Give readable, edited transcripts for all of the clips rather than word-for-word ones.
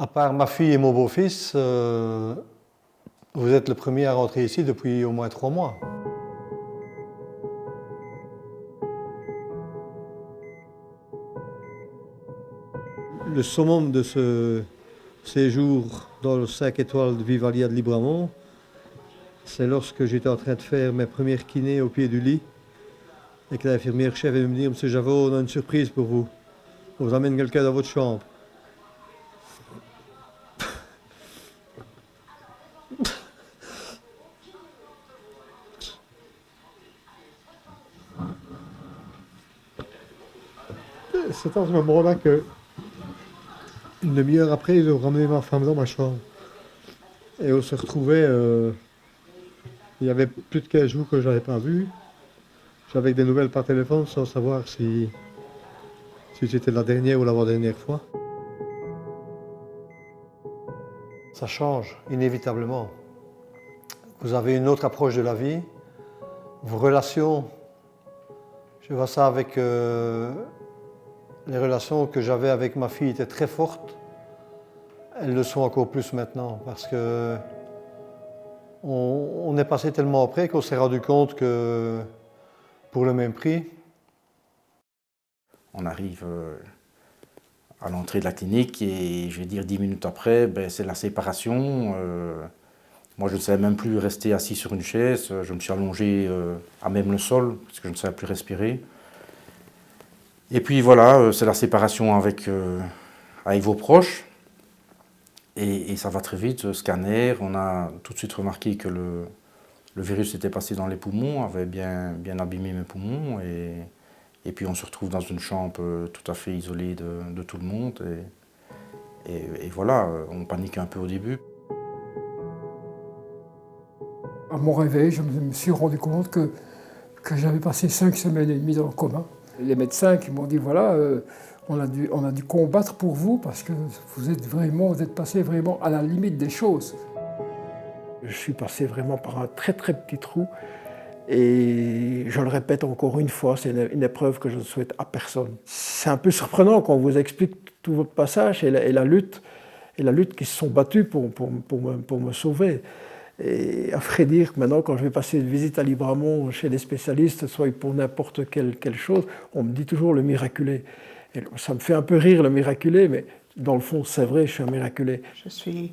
À part ma fille et mon beau-fils, vous êtes le premier à rentrer ici depuis au moins 3 mois. Le summum de ce séjour dans le 5 étoiles de Vivalia de Libramont, c'est lorsque j'étais en train de faire mes premières kinés au pied du lit et que l'infirmière chef est venue me dire « Monsieur Javot, on a une surprise pour vous. On vous amène quelqu'un dans votre chambre. » C'est à ce moment-là que, une demi-heure après, ils ont ramené ma femme dans ma chambre. Et on se retrouvait, il y avait plus de 15 jours que je n'avais pas vu. J'avais des nouvelles par téléphone sans savoir si c'était la dernière ou l'avant-dernière fois. Ça change, inévitablement. Vous avez une autre approche de la vie. Vos relations, je vois ça avec les relations que j'avais avec ma fille étaient très fortes. Elles le sont encore plus maintenant parce que on est passé tellement près qu'on s'est rendu compte que pour le même prix. On arrive à l'entrée de la clinique et je vais dire 10 minutes après, c'est la séparation. Moi je ne savais même plus rester assis sur une chaise, je me suis allongé à même le sol parce que je ne savais plus respirer. Et puis voilà, c'est la séparation avec vos proches. Et ça va très vite, scanner, on a tout de suite remarqué que le virus était passé dans les poumons, avait bien abîmé mes poumons. Et puis on se retrouve dans une chambre tout à fait isolée de tout le monde. Et voilà, on panique un peu au début. À mon réveil, je me suis rendu compte que j'avais passé 5 semaines et demie dans le coma. Les médecins qui m'ont dit voilà, on a dû combattre pour vous parce que vous êtes passé vraiment à la limite des choses. Je suis passé vraiment par un très très petit trou et je le répète encore une fois, c'est une épreuve que je ne souhaite à personne. C'est un peu surprenant quand on vous explique tout votre passage et la lutte qui se sont battus pour me sauver. Et à vrai dire, maintenant, quand je vais passer une visite à Libramont chez des spécialistes, soit pour n'importe quelle chose, on me dit toujours le miraculé. Et ça me fait un peu rire, le miraculé, mais dans le fond, c'est vrai, je suis un miraculé. Je suis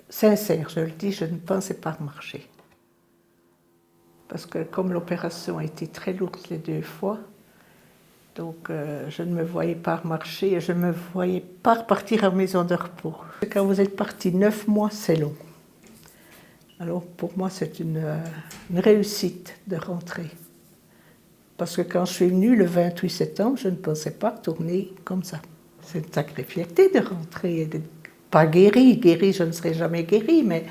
sincère, je le dis, je ne pensais pas marcher. Parce que comme l'opération a été très lourde les 2 fois, donc je ne me voyais pas marcher et je ne me voyais pas repartir en maison de repos. Quand vous êtes parti 9 mois, c'est long. Alors pour moi, c'est une réussite de rentrer. Parce que quand je suis venue le 28 septembre, je ne pensais pas tourner comme ça. C'est une sacrée fierté de rentrer et d'être pas guérie. Guérie, je ne serai jamais guérie, mais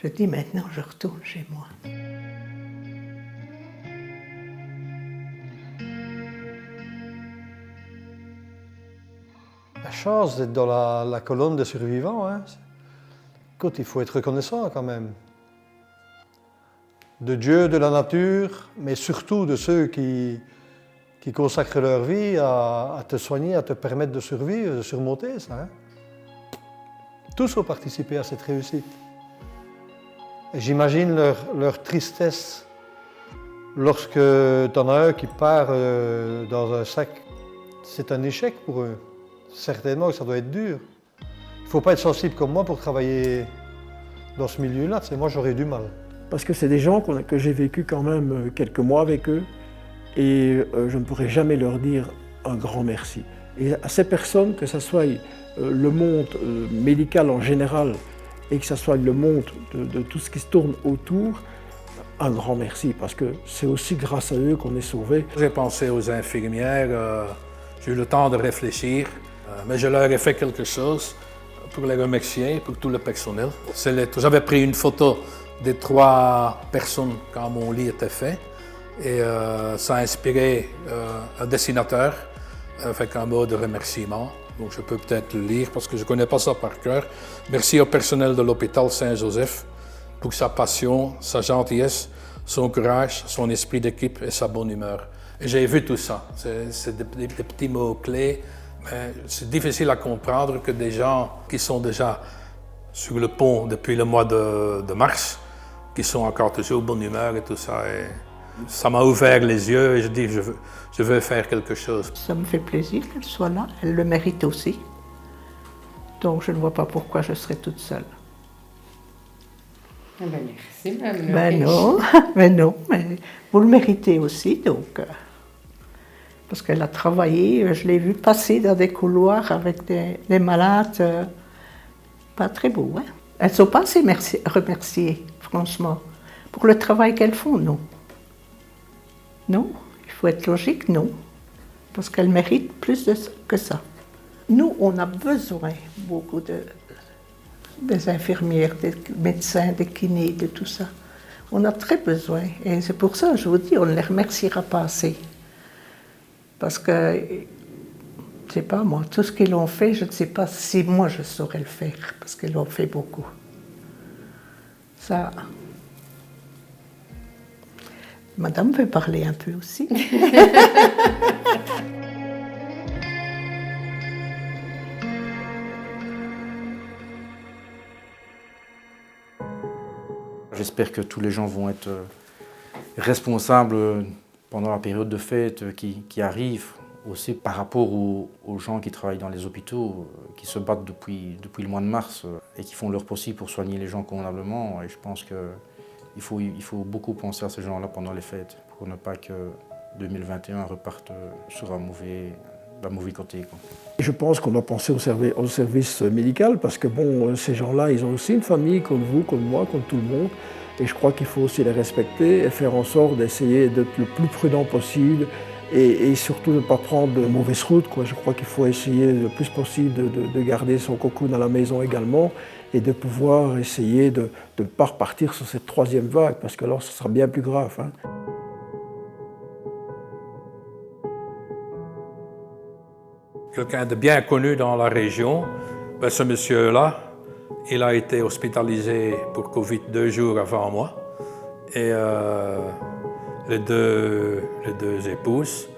je dis maintenant, je retourne chez moi. La chance d'être dans la colonne des survivants, hein. Écoute, il faut être reconnaissant quand même. De Dieu, de la nature, mais surtout de ceux qui consacrent leur vie à te soigner, à te permettre de survivre, de surmonter ça. Hein. Tous ont participé à cette réussite. Et j'imagine leur tristesse lorsque tu en as un qui part dans un sac. C'est un échec pour eux. Certainement que ça doit être dur. Il ne faut pas être sensible comme moi pour travailler dans ce milieu-là. Moi, j'aurais du mal. Parce que c'est des gens que j'ai vécu quand même quelques mois avec eux et je ne pourrais jamais leur dire un grand merci. Et à ces personnes, que ce soit le monde médical en général et que ce soit le monde de tout ce qui se tourne autour, un grand merci parce que c'est aussi grâce à eux qu'on est sauvés. J'ai pensé aux infirmières, j'ai eu le temps de réfléchir, mais je leur ai fait quelque chose pour les remercier, pour tout le personnel. J'avais pris une photo des 3 personnes quand mon lit était fait et ça a inspiré un dessinateur avec un mot de remerciement. Donc je peux peut-être le lire parce que je ne connais pas ça par cœur. Merci au personnel de l'hôpital Saint-Joseph pour sa passion, sa gentillesse, son courage, son esprit d'équipe et sa bonne humeur. Et j'ai vu tout ça. C'est des petits mots clés, Mais c'est difficile à comprendre que des gens qui sont déjà sur le pont depuis le mois de mars, qui sont encore toujours de bonne humeur et tout ça. Et ça m'a ouvert les yeux et je dis je veux faire quelque chose. Ça me fait plaisir qu'elle soit là, elle le mérite aussi. Donc je ne vois pas pourquoi je serais toute seule. Ah ben merci, Mme Le Ben Riche. non, mais non, mais vous le méritez aussi, donc. Parce qu'elle a travaillé, je l'ai vue passer dans des couloirs avec des malades, pas très beaux. Hein? Elles ne sont pas assez remerciées, franchement, pour le travail qu'elles font, non. Non, il faut être logique, non. Parce qu'elles méritent plus que ça. Nous, on a besoin beaucoup des infirmières, des médecins, des kinés, de tout ça. On a très besoin. Et c'est pour ça que je vous dis, on ne les remerciera pas assez. Parce que, je ne sais pas moi, tout ce qu'ils ont fait, je ne sais pas si moi je saurais le faire, parce qu'ils l'ont fait beaucoup. Ça. Madame veut parler un peu aussi. J'espère que tous les gens vont être responsables pendant la période de fête qui arrive, aussi par rapport aux gens qui travaillent dans les hôpitaux, qui se battent depuis le mois de mars et qui font leur possible pour soigner les gens convenablement. Et je pense qu'il faut beaucoup penser à ces gens-là pendant les fêtes pour ne pas que 2021 reparte sur un mauvais côté, quoi. Je pense qu'on doit penser au service médical parce que bon, ces gens-là, ils ont aussi une famille comme vous, comme moi, comme tout le monde. Et je crois qu'il faut aussi les respecter et faire en sorte d'essayer d'être le plus prudent possible et surtout ne pas prendre de mauvaises routes, quoi. Je crois qu'il faut essayer le plus possible de garder son cocoon à la maison également et de pouvoir essayer de ne pas repartir sur cette troisième vague parce que alors ce sera bien plus grave, hein. Quelqu'un de bien connu dans la région, ben ce monsieur-là, il a été hospitalisé pour Covid 2 jours avant moi. Et les deux épouses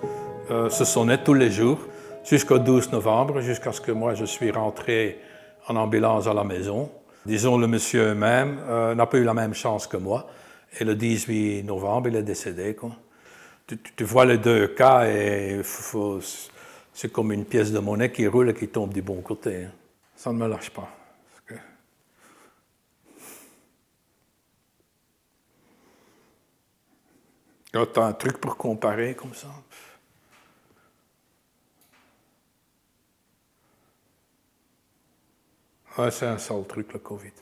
se sonnaient tous les jours jusqu'au 12 novembre, jusqu'à ce que moi je suis rentré en ambulance à la maison. Disons, le monsieur même n'a pas eu la même chance que moi. Et le 18 novembre, il est décédé, quoi. Tu vois les deux cas et c'est comme une pièce de monnaie qui roule et qui tombe du bon côté. Ça ne me lâche pas. Quand tu as un truc pour comparer comme ça. Ouais, c'est un sale truc, le Covid.